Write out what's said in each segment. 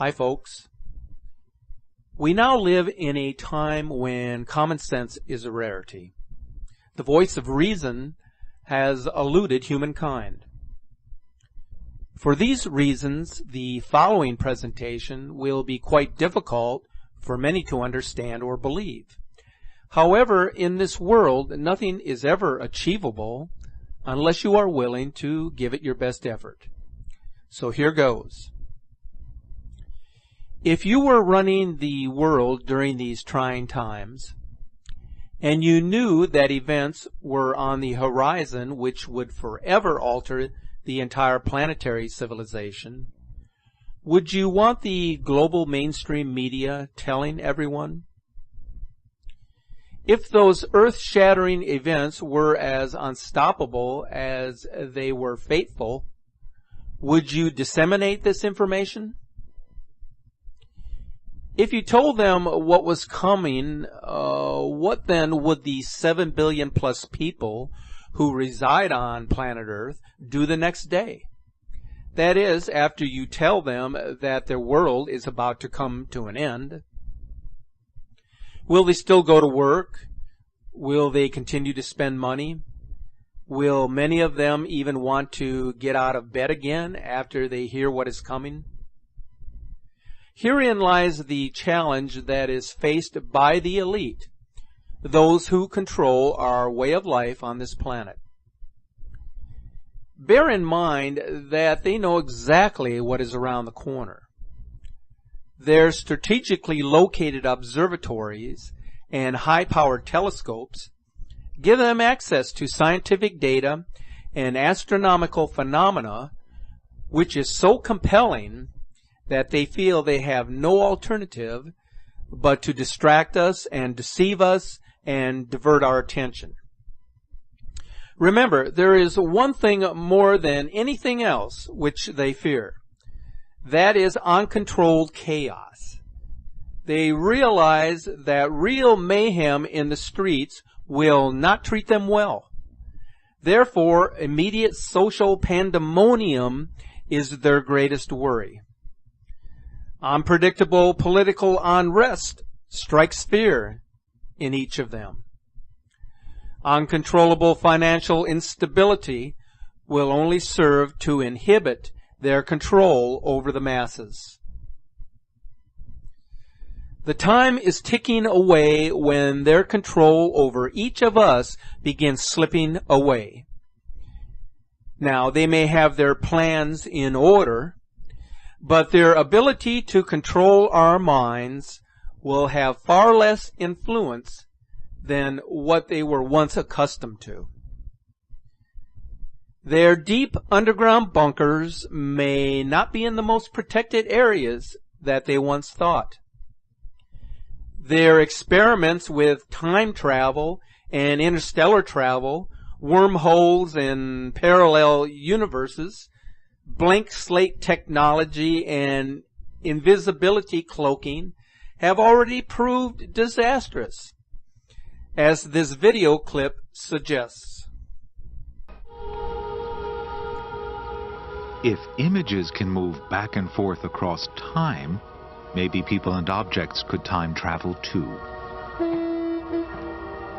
Hi, folks. We now live in a time when common sense is a rarity. The voice of reason has eluded humankind. For these reasons, the following presentation will be quite difficult for many to understand or believe. However, in this world, nothing is ever achievable unless you are willing to give it your best effort. So here goes. If you were running the world during these trying times, and you knew that events were on the horizon which would forever alter the entire planetary civilization, would you want the global mainstream media telling everyone? If those earth-shattering events were as unstoppable as they were fateful, would you disseminate this information? If you told them what was coming, what then would the 7 billion plus people who reside on planet Earth do the next day? That is, after you tell them that their world is about to come to an end. Will they still go to work? Will they continue to spend money? Will many of them even want to get out of bed again after they hear what is coming? Herein lies the challenge that is faced by the elite, those who control our way of life on this planet. Bear in mind that they know exactly what is around the corner. Their strategically located observatories and high-powered telescopes give them access to scientific data and astronomical phenomena, which is so compelling that they feel they have no alternative but to distract us and deceive us and divert our attention. Remember, there is one thing more than anything else which they fear. That is uncontrolled chaos. They realize that real mayhem in the streets will not treat them well. Therefore, immediate social pandemonium is their greatest worry. Unpredictable political unrest strikes fear in each of them. Uncontrollable financial instability will only serve to inhibit their control over the masses. The time is ticking away when their control over each of us begins slipping away. Now, they may have their plans in order, but their ability to control our minds will have far less influence than what they were once accustomed to. Their deep underground bunkers may not be in the most protected areas that they once thought. Their experiments with time travel and interstellar travel, wormholes and parallel universes, blank slate technology and invisibility cloaking have already proved disastrous, as this video clip suggests. If images can move back and forth across time, maybe people and objects could time travel too.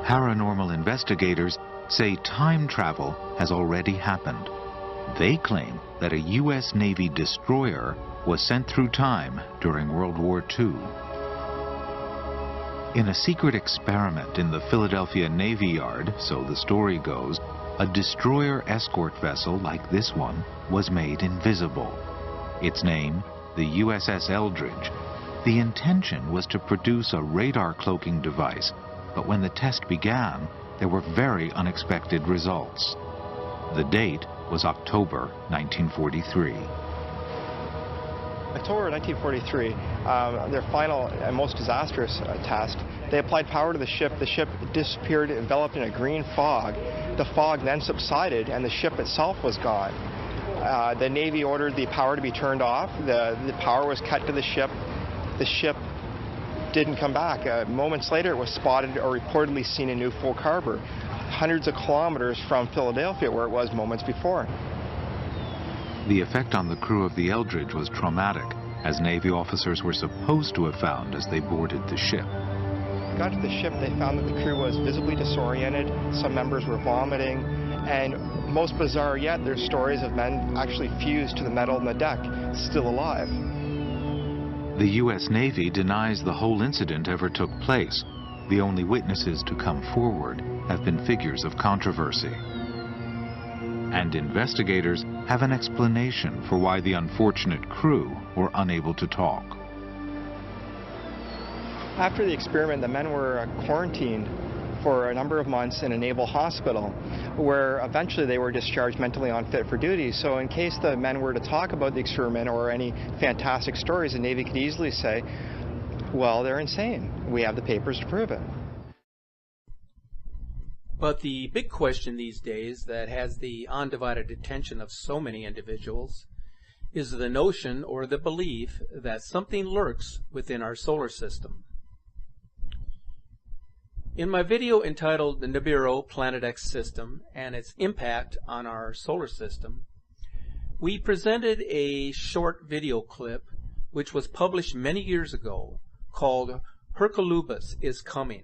Paranormal investigators say time travel has already happened. They claim that a U.S. Navy destroyer was sent through time during World War II. In a secret experiment in the Philadelphia Navy Yard, so the story goes, a destroyer escort vessel like this one was made invisible. Its name, the USS Eldridge. The intention was to produce a radar cloaking device, but when the test began, there were very unexpected results. The date was October 1943. October 1943, their final and most disastrous test, they applied power to the ship. The ship disappeared, enveloped in a green fog. The fog then subsided and the ship itself was gone. The Navy ordered the power to be turned off. The power was cut to the ship. The ship didn't come back. Moments later, it was spotted or reportedly seen in New Folk Harbor, hundreds of kilometers from Philadelphia, where it was moments before. The effect on the crew of the Eldridge was traumatic. as Navy officers were supposed to have found as they boarded the ship. Got to the ship, they found that the crew was visibly disoriented, some members were vomiting, and most bizarre yet, there's stories of men actually fused to the metal on the deck, still alive. The U.S. Navy denies the whole incident ever took place. The only witnesses to come forward have been figures of controversy. And investigators have an explanation for why the unfortunate crew were unable to talk. After the experiment, the men were quarantined for a number of months in a naval hospital, where eventually they were discharged mentally unfit for duty. So in case the men were to talk about the experiment or any fantastic stories, the Navy could easily say, well, they're insane. We have the papers to prove it. But the big question these days that has the undivided attention of so many individuals is the notion or the belief that something lurks within our solar system. In my video entitled The Nibiru Planet X System and Its Impact on Our Solar System, we presented a short video clip which was published many years ago called Hercolubus is Coming,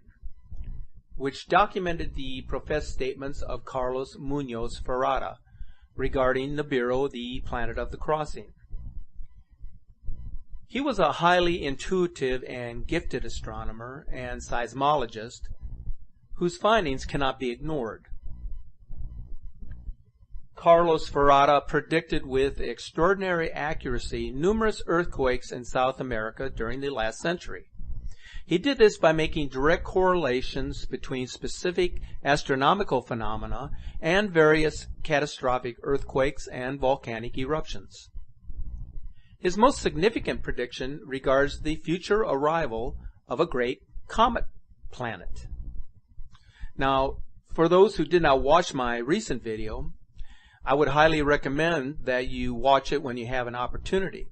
which documented the professed statements of Carlos Munoz Ferrara regarding Nibiru, the planet of the crossing. He was a highly intuitive and gifted astronomer and seismologist whose findings cannot be ignored. Carlos Ferrara predicted with extraordinary accuracy numerous earthquakes in South America during the last century. He did this by making direct correlations between specific astronomical phenomena and various catastrophic earthquakes and volcanic eruptions. His most significant prediction regards the future arrival of a great comet planet. Now, for those who did not watch my recent video, I would highly recommend that you watch it when you have an opportunity.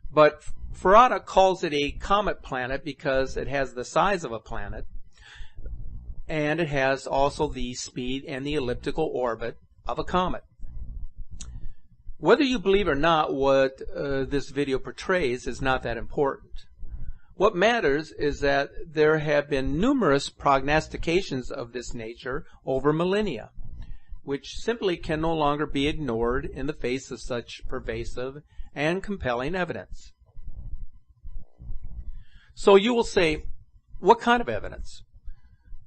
But Ferrara calls it a comet planet because it has the size of a planet, and it has also the speed and the elliptical orbit of a comet. Whether you believe or not what this video portrays is not that important. What matters is that there have been numerous prognostications of this nature over millennia, which simply can no longer be ignored in the face of such pervasive and compelling evidence. So you will say, what kind of evidence?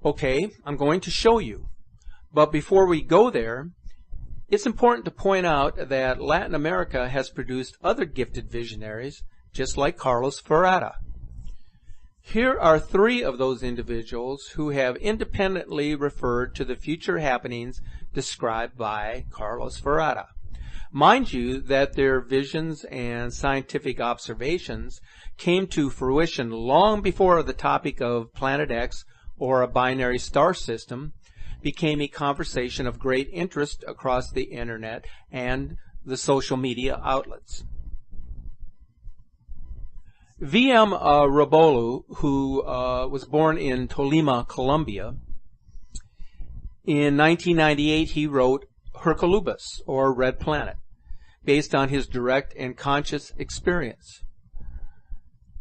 Okay, I'm going to show you. But before we go there, it's important to point out that Latin America has produced other gifted visionaries, just like Carlos Ferrara. Here are three of those individuals who have independently referred to the future happenings described by Carlos Ferrara. Mind you that their visions and scientific observations came to fruition long before the topic of Planet X or a binary star system became a conversation of great interest across the internet and the social media outlets. V.M. Rabolu, who was born in Tolima, Colombia, in 1998 he wrote Hercolubus, or Red Planet, based on his direct and conscious experience.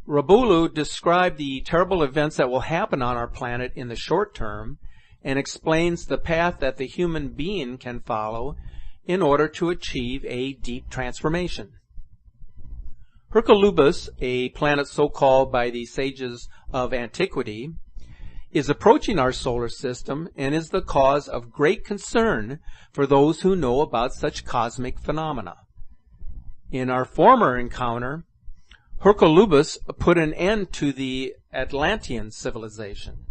Rabolu described the terrible events that will happen on our planet in the short term and explains the path that the human being can follow in order to achieve a deep transformation. Hercolubus, a planet so called by the sages of antiquity, is approaching our solar system and is the cause of great concern for those who know about such cosmic phenomena. In our former encounter, Hercolubus put an end to the Atlantean civilization.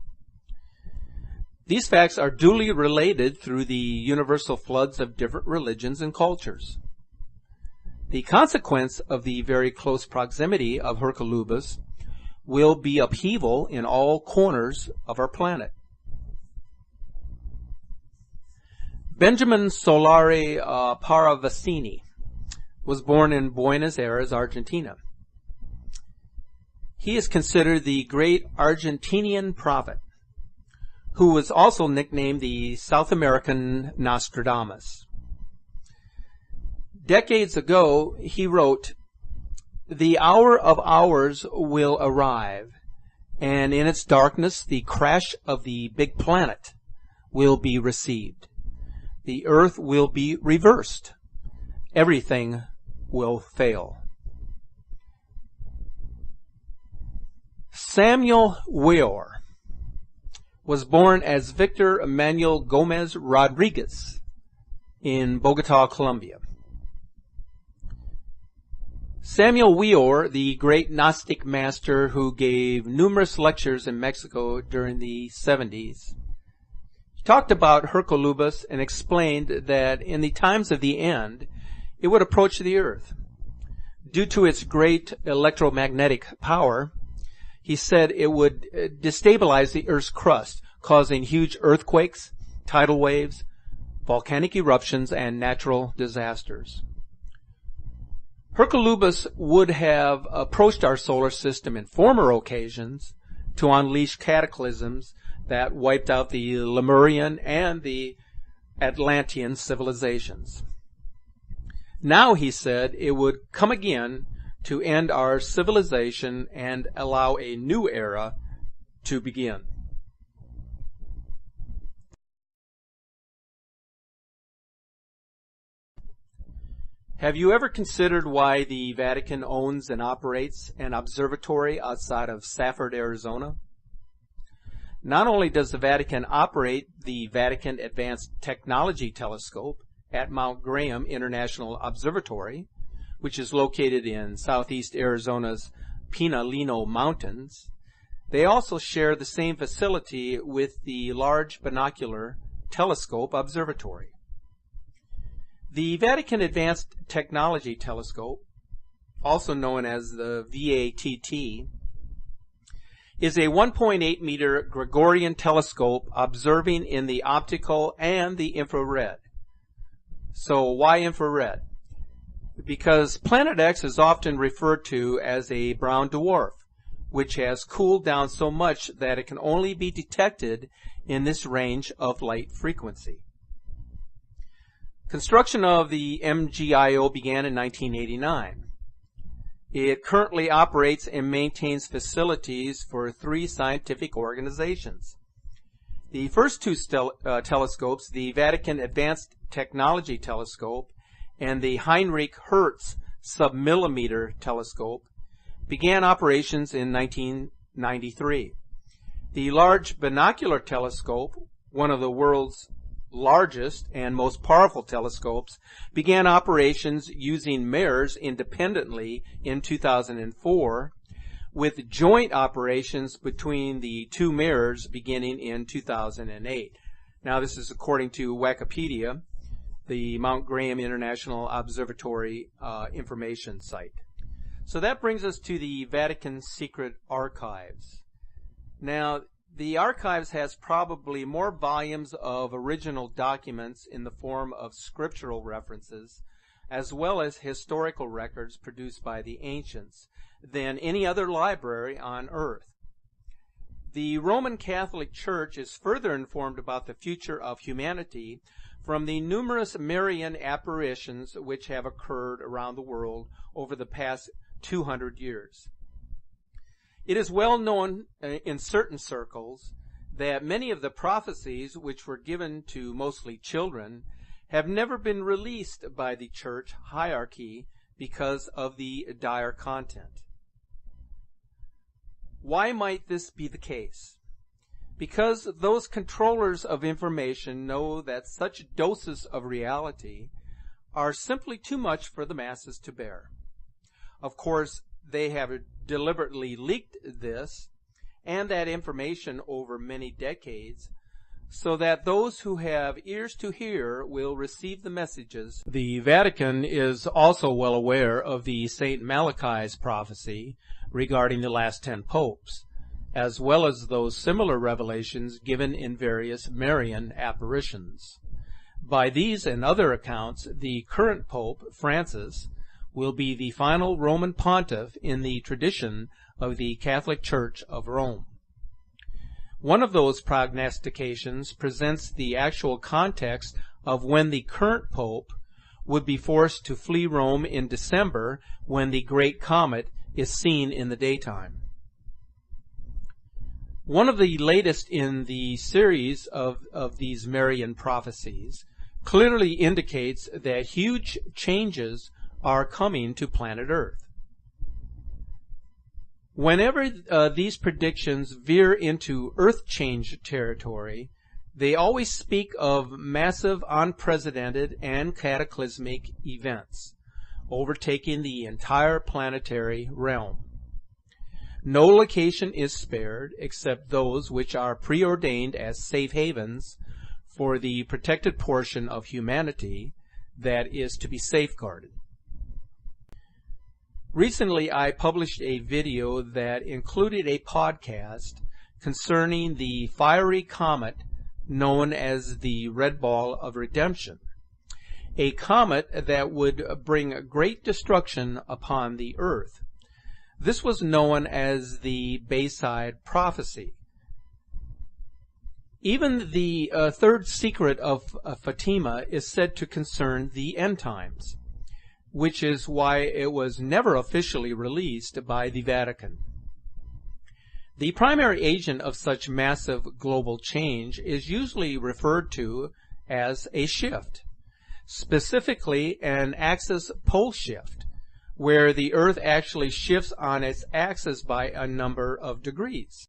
These facts are duly related through the universal floods of different religions and cultures. The consequence of the very close proximity of Hercolubus will be upheaval in all corners of our planet. Benjamin Solari Paravicini was born in Buenos Aires, Argentina. He is considered the great Argentinian prophet, who was also nicknamed the South American Nostradamus. Decades ago, he wrote, the hour of hours will arrive, and in its darkness, the crash of the big planet will be received. The earth will be reversed. Everything will fail. Samuel Weor was born as Victor Emmanuel Gomez Rodriguez in Bogota, Colombia. Samuel Weor, the great Gnostic master who gave numerous lectures in Mexico during the 70s, talked about Hercolubus and explained that in the times of the end, it would approach the earth. Due to its great electromagnetic power, he said it would destabilize the earth's crust, causing huge earthquakes, tidal waves, volcanic eruptions, and natural disasters. Hercolubus would have approached our solar system in former occasions to unleash cataclysms that wiped out the Lemurian and the Atlantean civilizations. Now, he said, it would come again to end our civilization and allow a new era to begin. Have you ever considered why the Vatican owns and operates an observatory outside of Safford, Arizona? Not only does the Vatican operate the Vatican Advanced Technology Telescope at Mount Graham International Observatory, which is located in southeast Arizona's Pinalino Mountains, they also share the same facility with the Large Binocular Telescope Observatory. The Vatican Advanced Technology Telescope, also known as the VATT, is a 1.8 meter Gregorian telescope observing in the optical and the infrared. So why infrared? Because Planet X is often referred to as a brown dwarf, which has cooled down so much that it can only be detected in this range of light frequency. Construction of the MGIO began in 1989. It currently operates and maintains facilities for 3 scientific organizations. The first 2 telescopes, the Vatican Advanced Technology Telescope and the Heinrich Hertz Submillimeter Telescope, began operations in 1993. The Large Binocular Telescope, one of the world's largest and most powerful telescopes, began operations using mirrors independently in 2004, with joint operations between the 2 mirrors beginning in 2008. Now, this is according to Wikipedia, the Mount Graham International Observatory information site. So that brings us to the Vatican Secret Archives. Now, the archives has probably more volumes of original documents in the form of scriptural references, as well as historical records produced by the ancients, than any other library on earth. The Roman Catholic Church is further informed about the future of humanity from the numerous Marian apparitions which have occurred around the world over the past 200 years. It is well known in certain circles that many of the prophecies which were given to mostly children have never been released by the church hierarchy because of the dire content. Why might this be the case? Because those controllers of information know that such doses of reality are simply too much for the masses to bear. Of course, they have deliberately leaked this and that information over many decades so that those who have ears to hear will receive the messages. The Vatican is also well aware of the St. Malachi's prophecy regarding the last 10 popes, as well as those similar revelations given in various Marian apparitions. By these and other accounts, the current Pope, Francis, will be the final Roman pontiff in the tradition of the Catholic Church of Rome. One of those prognostications presents the actual context of when the current Pope would be forced to flee Rome in December when the Great Comet is seen in the daytime. One of the latest in the series of these Marian prophecies clearly indicates that huge changes are coming to planet Earth. Whenever these predictions veer into Earth change territory, they always speak of massive, unprecedented, and cataclysmic events overtaking the entire planetary realm. No location is spared except those which are preordained as safe havens for the protected portion of humanity that is to be safeguarded. Recently, I published a video that included a podcast concerning the fiery comet known as the Red Ball of Redemption, a comet that would bring great destruction upon the Earth. This was known as the Bayside Prophecy. Even the third secret of Fatima is said to concern the end times, which is why it was never officially released by the Vatican. The primary agent of such massive global change is usually referred to as a shift, specifically an axis pole shift, where the Earth actually shifts on its axis by a number of degrees.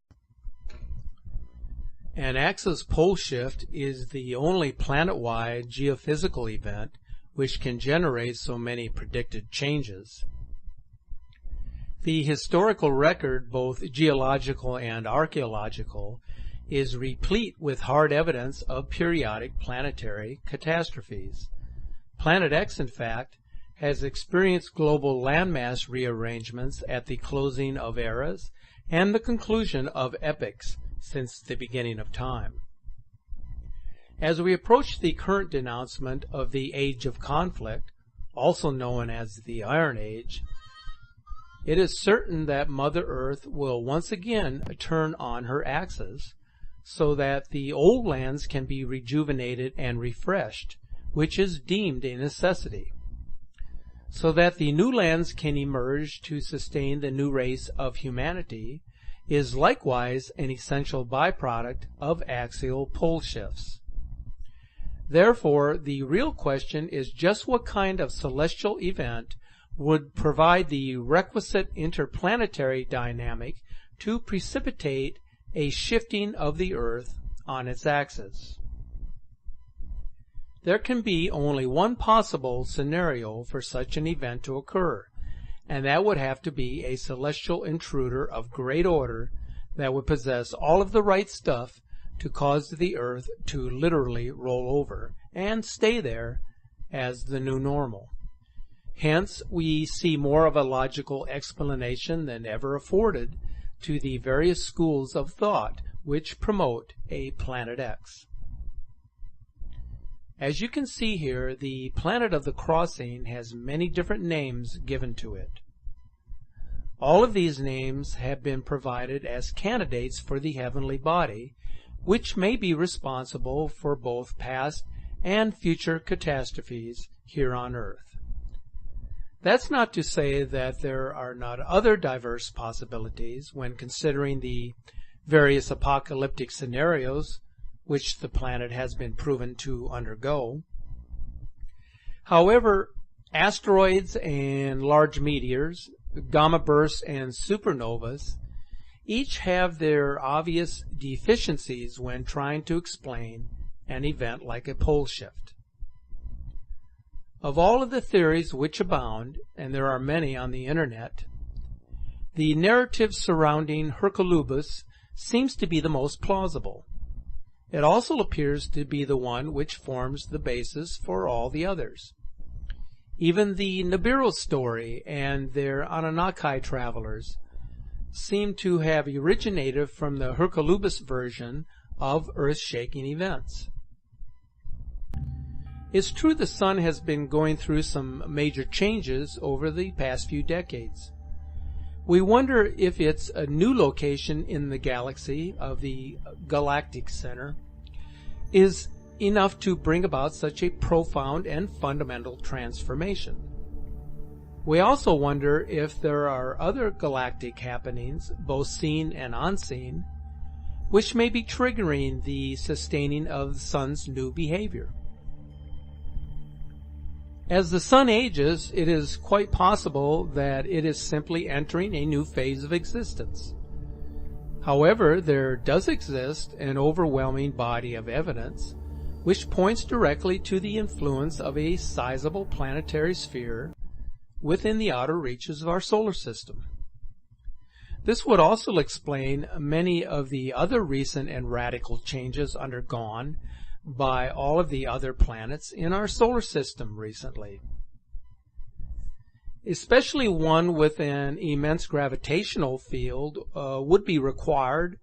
An axis pole shift is the only planet-wide geophysical event which can generate so many predicted changes. The historical record, both geological and archaeological, is replete with hard evidence of periodic planetary catastrophes. Planet X, in fact, has experienced global landmass rearrangements at the closing of eras and the conclusion of epochs since the beginning of time. As we approach the current denouncement of the Age of Conflict, also known as the Iron Age, it is certain that Mother Earth will once again turn on her axis so that the old lands can be rejuvenated and refreshed, which is deemed a necessity, so that the new lands can emerge to sustain the new race of humanity, is likewise an essential byproduct of axial pole shifts. Therefore, the real question is just what kind of celestial event would provide the requisite interplanetary dynamic to precipitate a shifting of the Earth on its axis. There can be only one possible scenario for such an event to occur, and that would have to be a celestial intruder of great order that would possess all of the right stuff to cause the Earth to literally roll over and stay there as the new normal. Hence, we see more of a logical explanation than ever afforded to the various schools of thought which promote a Planet X. As you can see here, the planet of the crossing has many different names given to it. All of these names have been provided as candidates for the heavenly body, which may be responsible for both past and future catastrophes here on Earth. That's not to say that there are not other diverse possibilities when considering the various apocalyptic scenarios which the planet has been proven to undergo. However, asteroids and large meteors, gamma bursts and supernovas each have their obvious deficiencies when trying to explain an event like a pole shift. Of all of the theories which abound, and there are many on the internet, the narrative surrounding Hercolubus seems to be the most plausible. It also appears to be the one which forms the basis for all the others. Even the Nibiru story and their Anunnaki travelers seem to have originated from the Hercolubus version of earth-shaking events. It's true the sun has been going through some major changes over the past few decades. We wonder if its a new location in the galaxy of the galactic center is enough to bring about such a profound and fundamental transformation. We also wonder if there are other galactic happenings, both seen and unseen, which may be triggering the sustaining of the sun's new behavior. As the sun ages, it is quite possible that it is simply entering a new phase of existence. However, there does exist an overwhelming body of evidence which points directly to the influence of a sizable planetary sphere within the outer reaches of our solar system. This would also explain many of the other recent and radical changes undergone by all of the other planets in our solar system recently. Especially one with an immense gravitational field would be required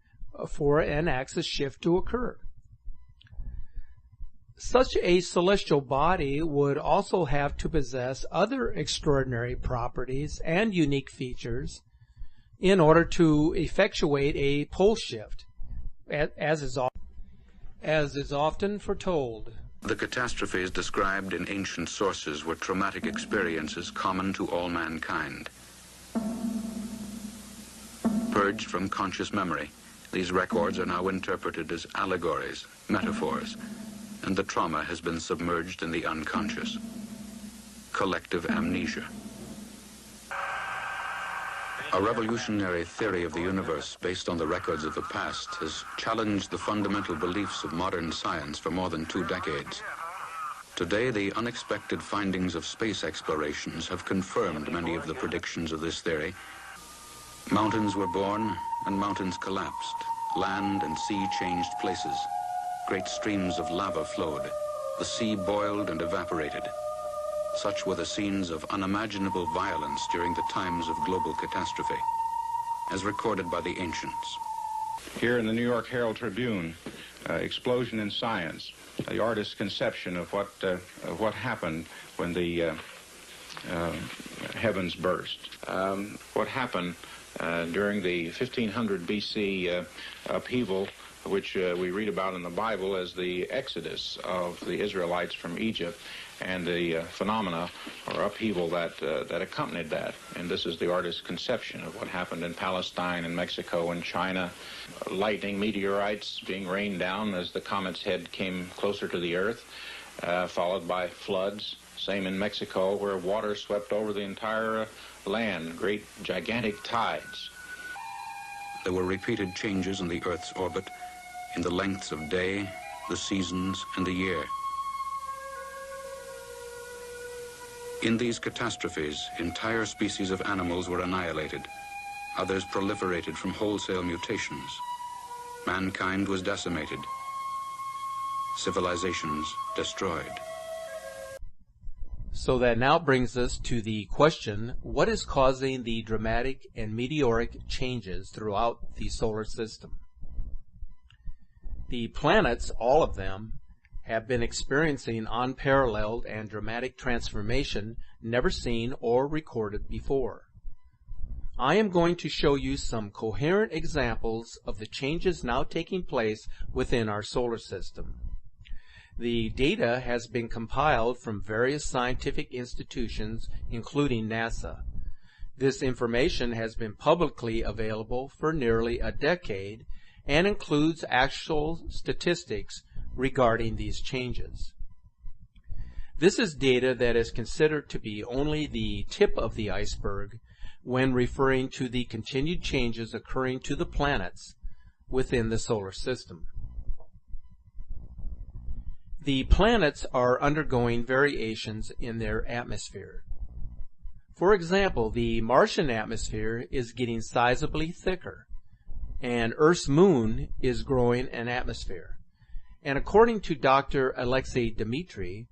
for an axis shift to occur. Such a celestial body would also have to possess other extraordinary properties and unique features in order to effectuate a pole shift, as is often foretold. The catastrophes described in ancient sources were traumatic experiences common to all mankind. Purged from conscious memory, these records are now interpreted as allegories, metaphors, and the trauma has been submerged in the unconscious. Collective amnesia. A revolutionary theory of the universe based on the records of the past has challenged the fundamental beliefs of modern science for more than 2 decades. Today, the unexpected findings of space explorations have confirmed many of the predictions of this theory. Mountains were born and mountains collapsed. Land and sea changed places. Great streams of lava flowed. The sea boiled and evaporated. Such were the scenes of unimaginable violence during the times of global catastrophe, as recorded by the ancients. Here in the New York Herald Tribune, Explosion in Science, the artist's conception of what happened when the heavens burst. What happened during the 1500 BC upheaval, which we read about in the Bible as the exodus of the Israelites from Egypt, and the phenomena or upheaval that accompanied that. And this is the artist's conception of what happened in Palestine and Mexico and China. Lightning, meteorites being rained down as the comet's head came closer to the Earth, followed by floods. Same in Mexico, where water swept over the entire land, great gigantic tides. There were repeated changes in the Earth's orbit, in the lengths of day, the seasons, and the year. In these catastrophes, entire species of animals were annihilated. Others proliferated from wholesale mutations. Mankind was decimated. Civilizations destroyed. So that now brings us to the question, what is causing the dramatic and meteoric changes throughout the solar system? The planets, all of them, have been experiencing unparalleled and dramatic transformation never seen or recorded before. I am going to show you some coherent examples of the changes now taking place within our solar system. The data has been compiled from various scientific institutions, including NASA. This information has been publicly available for nearly a decade and includes actual statistics regarding these changes. This is data that is considered to be only the tip of the iceberg when referring to the continued changes occurring to the planets within the solar system. The planets are undergoing variations in their atmosphere. For example, the Martian atmosphere is getting sizably thicker, and Earth's moon is growing an atmosphere. And according to Dr. Alexei Dmitry,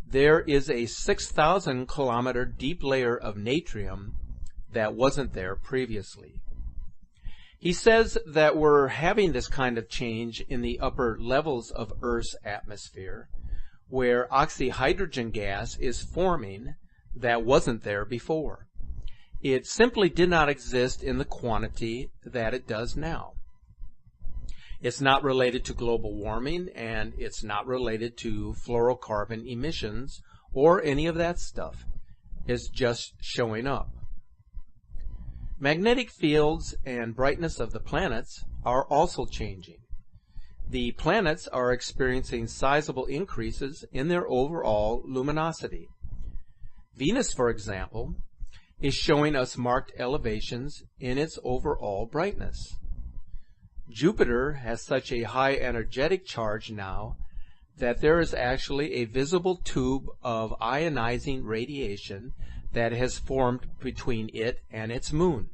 there is a 6,000 kilometer deep layer of natrium that wasn't there previously. He says that we're having this kind of change in the upper levels of Earth's atmosphere, where oxyhydrogen gas is forming that wasn't there before. It simply did not exist in the quantity that it does now. It's not related to global warming, and it's not related to fluorocarbon emissions or any of that stuff. It's just showing up. Magnetic fields and brightness of the planets are also changing. The planets are experiencing sizable increases in their overall luminosity. Venus, for example, is showing us marked elevations in its overall brightness. Jupiter has such a high energetic charge now that there is actually a visible tube of ionizing radiation that has formed between it and its moon.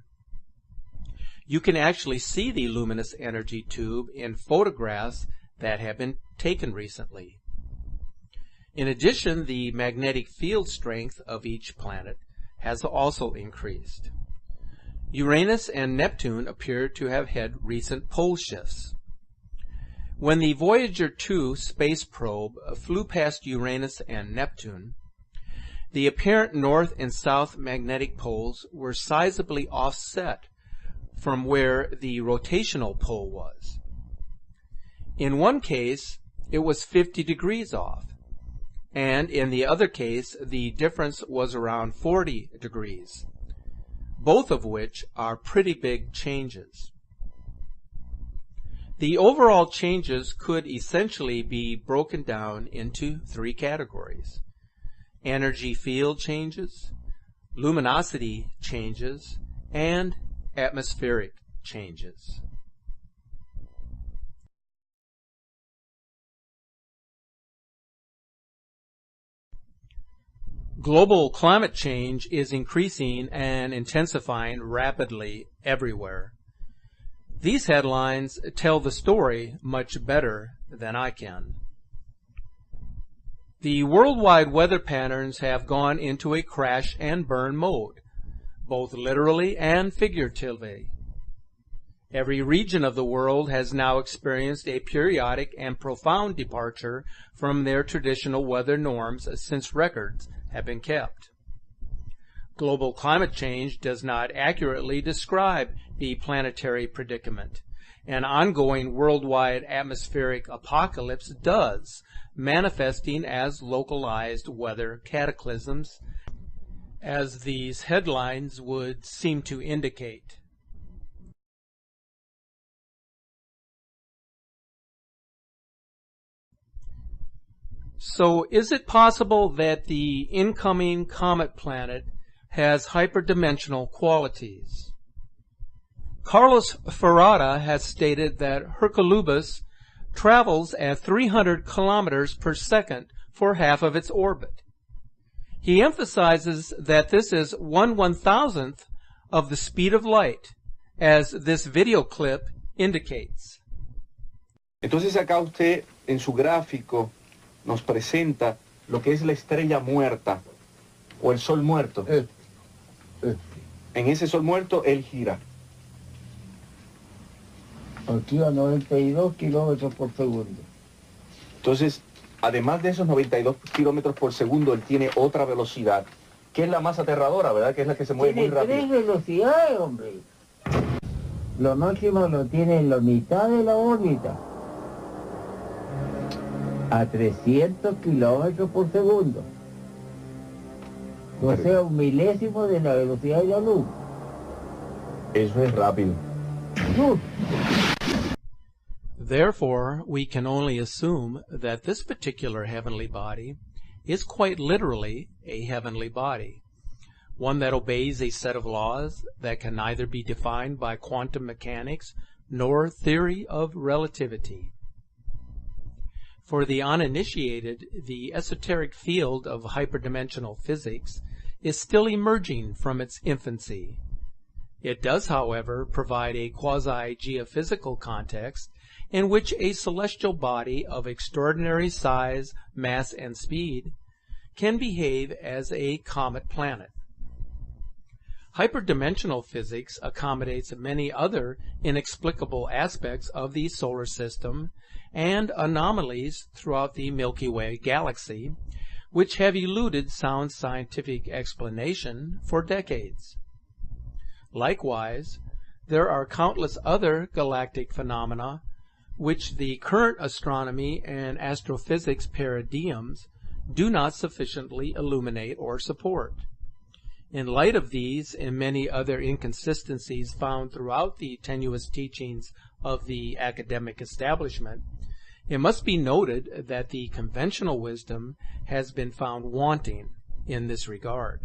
You can actually see the luminous energy tube in photographs that have been taken recently. In addition, the magnetic field strength of each planet has also increased. Uranus and Neptune appear to have had recent pole shifts. When the Voyager 2 space probe flew past Uranus and Neptune, the apparent north and south magnetic poles were sizably offset from where the rotational pole was. In one case, it was 50 degrees off, and in the other case, the difference was around 40 degrees, both of which are pretty big changes. The overall changes could essentially be broken down into three categories: energy field changes, luminosity changes, and atmospheric changes. Global climate change is increasing and intensifying rapidly everywhere. These headlines tell the story much better than I can. The worldwide weather patterns have gone into a crash and burn mode, both literally and figuratively. Every region of the world has now experienced a periodic and profound departure from their traditional weather norms since records have been kept. Global climate change does not accurately describe the planetary predicament. An ongoing worldwide atmospheric apocalypse does, manifesting as localized weather cataclysms, as these headlines would seem to indicate. So, is it possible that the incoming comet planet has hyperdimensional qualities? Carlos Ferrada has stated that Hercolubus travels at 300 kilometers per second for half of its orbit. He emphasizes that this is 1/1000th of the speed of light, as this video clip indicates. Entonces acá usted en su gráfico nos presenta lo que es la estrella muerta o el sol muerto. En ese sol muerto él gira. Aquí a 92 kilómetros por segundo. Entonces, además de esos 92 kilómetros por segundo, él tiene otra velocidad, que es la más aterradora, ¿verdad? Que es la que se mueve muy rápido. Tiene 3 velocidades, hombre. Lo máximo lo tiene en la mitad de la órbita. A 300 kilómetros por segundo. O sea, 1/1000º de la velocidad de la luz. Eso es rápido. Therefore, we can only assume that this particular heavenly body is quite literally a heavenly body, one that obeys a set of laws that can neither be defined by quantum mechanics nor theory of relativity. For the uninitiated, the esoteric field of hyperdimensional physics is still emerging from its infancy. It does, however, provide a quasi-geophysical context in which a celestial body of extraordinary size, mass, and speed can behave as a comet planet. Hyperdimensional physics accommodates many other inexplicable aspects of the solar system and anomalies throughout the Milky Way galaxy, which have eluded sound scientific explanation for decades. Likewise, there are countless other galactic phenomena which the current astronomy and astrophysics paradigms do not sufficiently illuminate or support. In light of these and many other inconsistencies found throughout the tenuous teachings of the academic establishment, it must be noted that the conventional wisdom has been found wanting in this regard.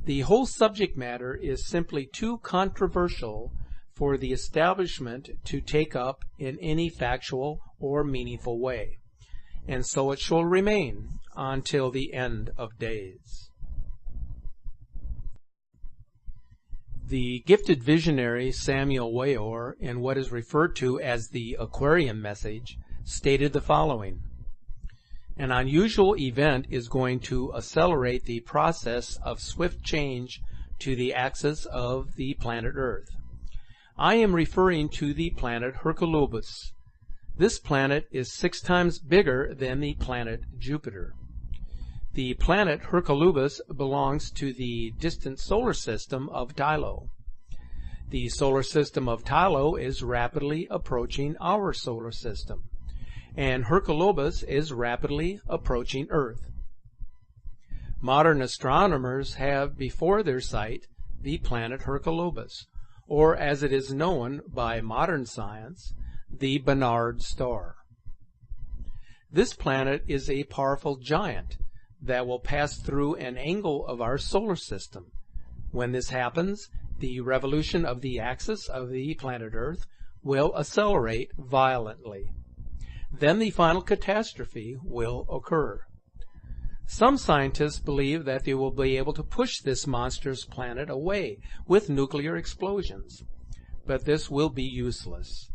The whole subject matter is simply too controversial for the establishment to take up in any factual or meaningful way, and so it shall remain until the end of days. The gifted visionary Samuel Weor, in what is referred to as the Aquarian message, stated the following: "An unusual event is going to accelerate the process of swift change to the axis of the planet Earth. I am referring to the planet Hercolubus. This planet is 6 times bigger than the planet Jupiter. The planet Hercolubus belongs to the distant solar system of Tylo. The solar system of Tylo is rapidly approaching our solar system, and Hercolubus is rapidly approaching Earth. Modern astronomers have before their sight the planet Hercolubus, or as it is known by modern science, the Barnard star. This planet is a powerful giant that will pass through an angle of our solar system. When this happens, the revolution of the axis of the planet Earth will accelerate violently. Then the final catastrophe will occur. Some scientists believe that they will be able to push this monstrous planet away with nuclear explosions, but this will be useless.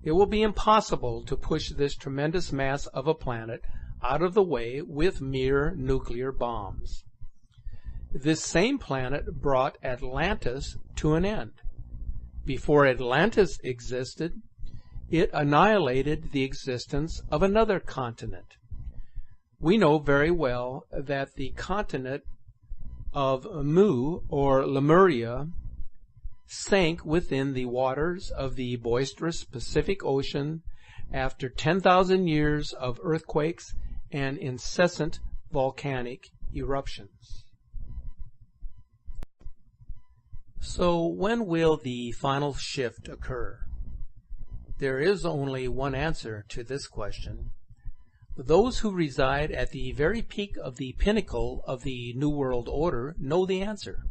It will be impossible to push this tremendous mass of a planet out of the way with mere nuclear bombs. This same planet brought Atlantis to an end. Before Atlantis existed, it annihilated the existence of another continent. We know very well that the continent of Mu, or Lemuria, sank within the waters of the boisterous Pacific Ocean after 10,000 years of earthquakes and incessant volcanic eruptions. So when will the final shift occur? There is only one answer to this question. Those who reside at the very peak of the pinnacle of the New World Order know the answer.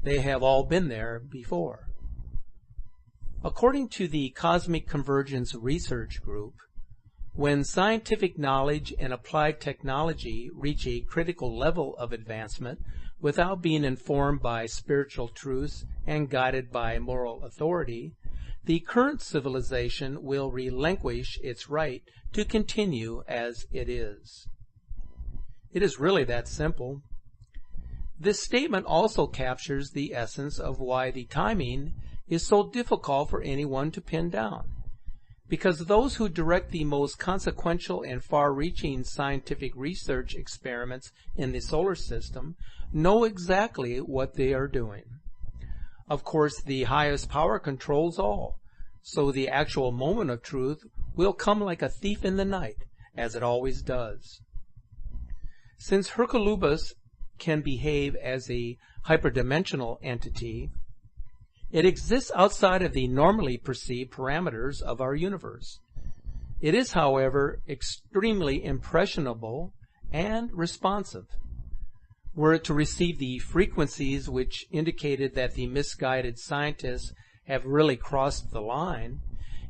They have all been there before. According to the Cosmic Convergence Research Group, when scientific knowledge and applied technology reach a critical level of advancement without being informed by spiritual truths and guided by moral authority, the current civilization will relinquish its right to continue as it is. It is really that simple. This statement also captures the essence of why the timing is so difficult for anyone to pin down, because those who direct the most consequential and far-reaching scientific research experiments in the solar system know exactly what they are doing. Of course, the highest power controls all, so the actual moment of truth will come like a thief in the night, as it always does. Since Hercolubus can behave as a hyperdimensional entity, it exists outside of the normally perceived parameters of our universe. It is, however, extremely impressionable and responsive. Were it to receive the frequencies which indicated that the misguided scientists have really crossed the line,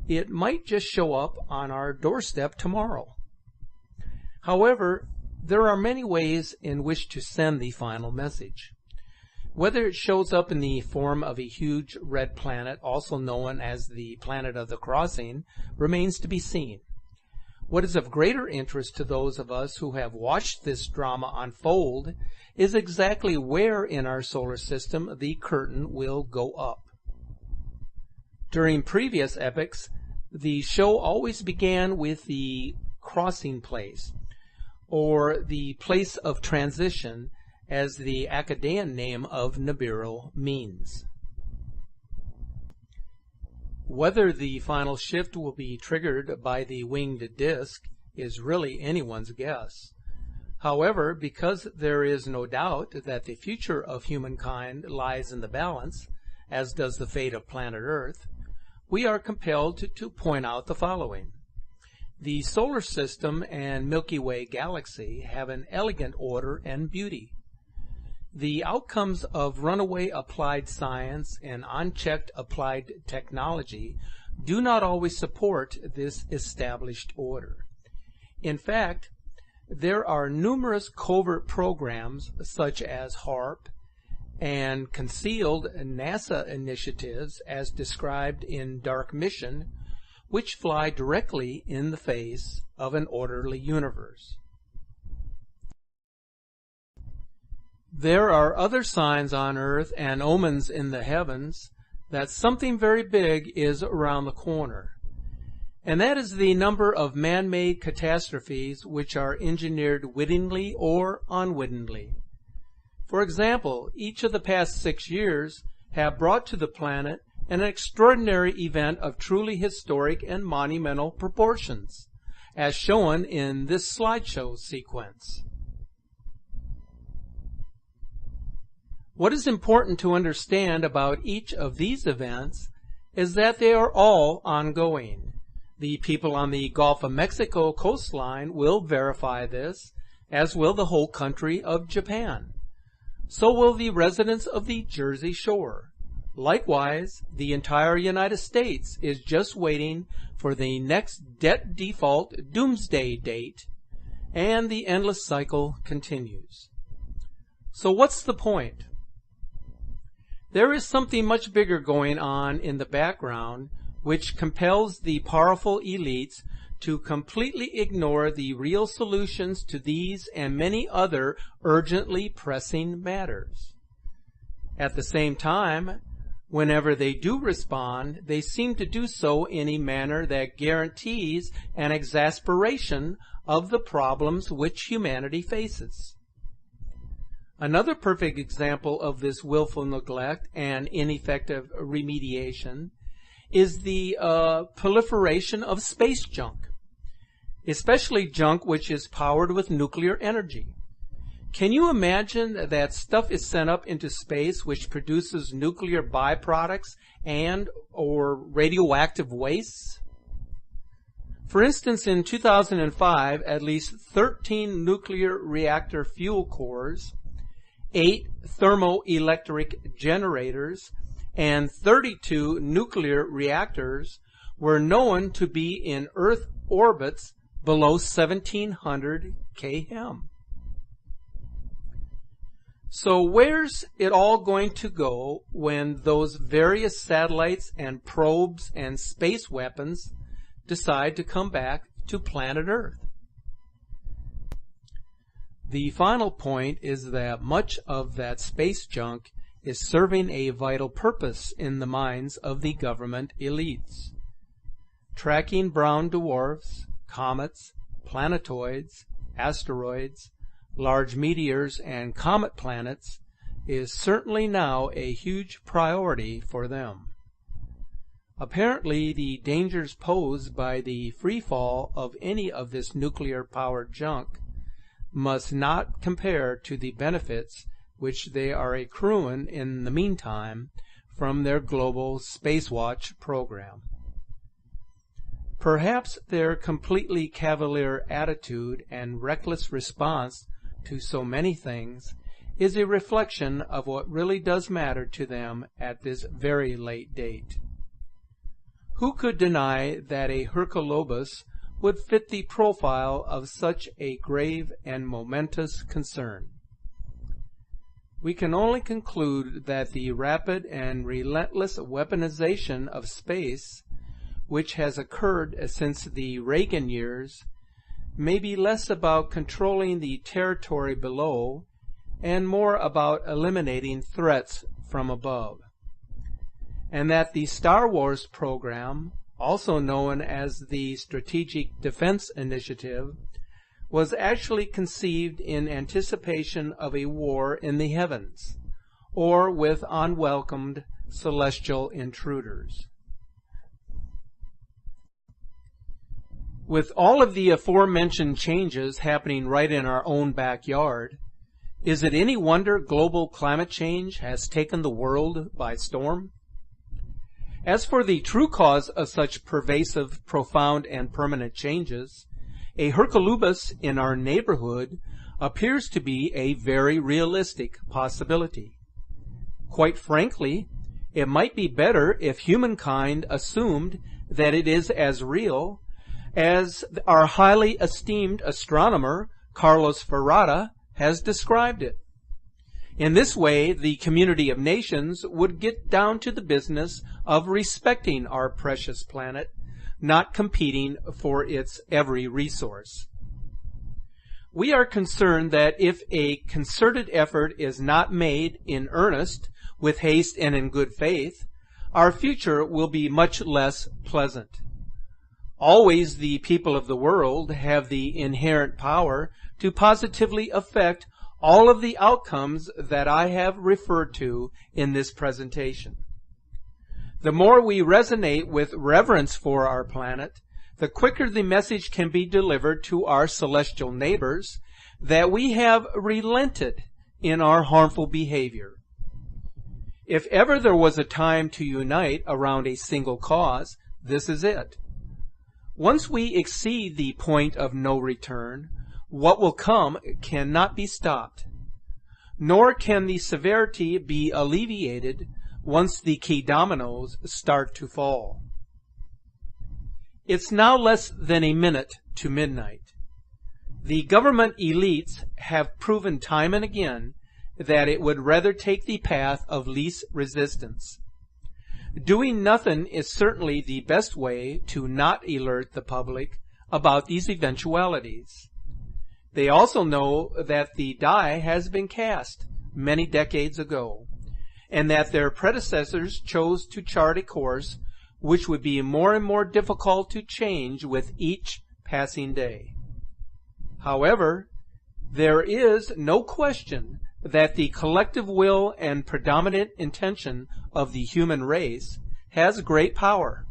it might just show up on our doorstep tomorrow. However, there are many ways in which to send the final message. Whether it shows up in the form of a huge red planet, also known as the Planet of the Crossing, remains to be seen. What is of greater interest to those of us who have watched this drama unfold is exactly where in our solar system the curtain will go up. During previous epochs, the show always began with the crossing place, or the place of transition, as the Akkadian name of Nibiru means. Whether the final shift will be triggered by the winged disk is really anyone's guess. However, because there is no doubt that the future of humankind lies in the balance, as does the fate of planet Earth, we are compelled to point out the following. The solar system and Milky Way galaxy have an elegant order and beauty. The outcomes of runaway applied science and unchecked applied technology do not always support this established order. In fact, there are numerous covert programs such as HARP and concealed NASA initiatives as described in Dark Mission, which fly directly in the face of an orderly universe. There are other signs on Earth and omens in the heavens that something very big is around the corner. And that is the number of man-made catastrophes which are engineered wittingly or unwittingly. For example, each of the past 6 years have brought to the planet an extraordinary event of truly historic and monumental proportions, as shown in this slideshow sequence. What is important to understand about each of these events is that they are all ongoing. The people on the Gulf of Mexico coastline will verify this, as will the whole country of Japan. So will the residents of the Jersey Shore. Likewise, the entire United States is just waiting for the next debt default doomsday date, and the endless cycle continues. So what's the point? There is something much bigger going on in the background which compels the powerful elites to completely ignore the real solutions to these and many other urgently pressing matters. At the same time, whenever they do respond, they seem to do so in a manner that guarantees an exasperation of the problems which humanity faces. Another perfect example of this willful neglect and ineffective remediation is the proliferation of space junk, especially junk which is powered with nuclear energy. Can you imagine that stuff is sent up into space which produces nuclear byproducts and or radioactive wastes? For instance, in 2005, at least 13 nuclear reactor fuel cores, 8 thermoelectric generators, and 32 nuclear reactors were known to be in Earth orbits below 1700 km. So where's it all going to go when those various satellites and probes and space weapons decide to come back to planet Earth? The final point is that much of that space junk is serving a vital purpose in the minds of the government elites. Tracking brown dwarfs, comets, planetoids, asteroids, large meteors, and comet planets is certainly now a huge priority for them. Apparently, the dangers posed by the free fall of any of this nuclear-powered junk must not compare to the benefits which they are accruing in the meantime from their global Skywatch program. Perhaps their completely cavalier attitude and reckless response to so many things is a reflection of what really does matter to them at this very late date. Who could deny that a Hercolubus would fit the profile of such a grave and momentous concern? We can only conclude that the rapid and relentless weaponization of space, which has occurred since the Reagan years, may be less about controlling the territory below and more about eliminating threats from above, and that the Star Wars program, also known as the Strategic Defense Initiative, was actually conceived in anticipation of a war in the heavens, or with unwelcomed celestial intruders. With all of the aforementioned changes happening right in our own backyard, is it any wonder global climate change has taken the world by storm? As for the true cause of such pervasive, profound, and permanent changes, a Hercolubus in our neighborhood appears to be a very realistic possibility. Quite frankly, it might be better if humankind assumed that it is as real as our highly esteemed astronomer Carlos Ferrara has described it. In this way, the community of nations would get down to the business of respecting our precious planet, not competing for its every resource. We are concerned that if a concerted effort is not made in earnest, with haste and in good faith, our future will be much less pleasant. Always the people of the world have the inherent power to positively affect all of the outcomes that I have referred to in this presentation. The more we resonate with reverence for our planet, the quicker the message can be delivered to our celestial neighbors that we have relented in our harmful behavior. If ever there was a time to unite around a single cause, this is it. Once we exceed the point of no return, what will come cannot be stopped, nor can the severity be alleviated once the key dominoes start to fall. It's now less than a minute to midnight. The government elites have proven time and again that it would rather take the path of least resistance. Doing nothing is certainly the best way to not alert the public about these eventualities. They also know that the die has been cast many decades ago, and that their predecessors chose to chart a course which would be more and more difficult to change with each passing day. However, there is no question that the collective will and predominant intention of the human race has great power.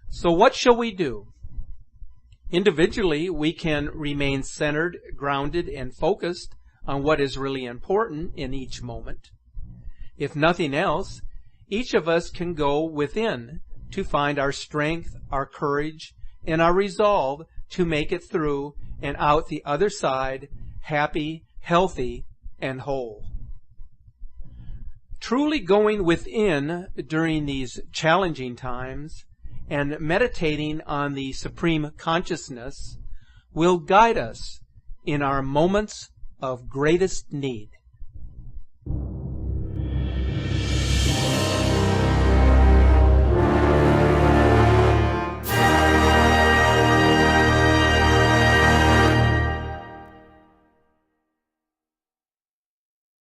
So what shall we do? Individually, we can remain centered, grounded, and focused on what is really important in each moment. If nothing else, each of us can go within to find our strength, our courage, and our resolve to make it through and out the other side, happy, healthy, and whole. Truly going within during these challenging times and meditating on the supreme consciousness will guide us in our moments of greatest need.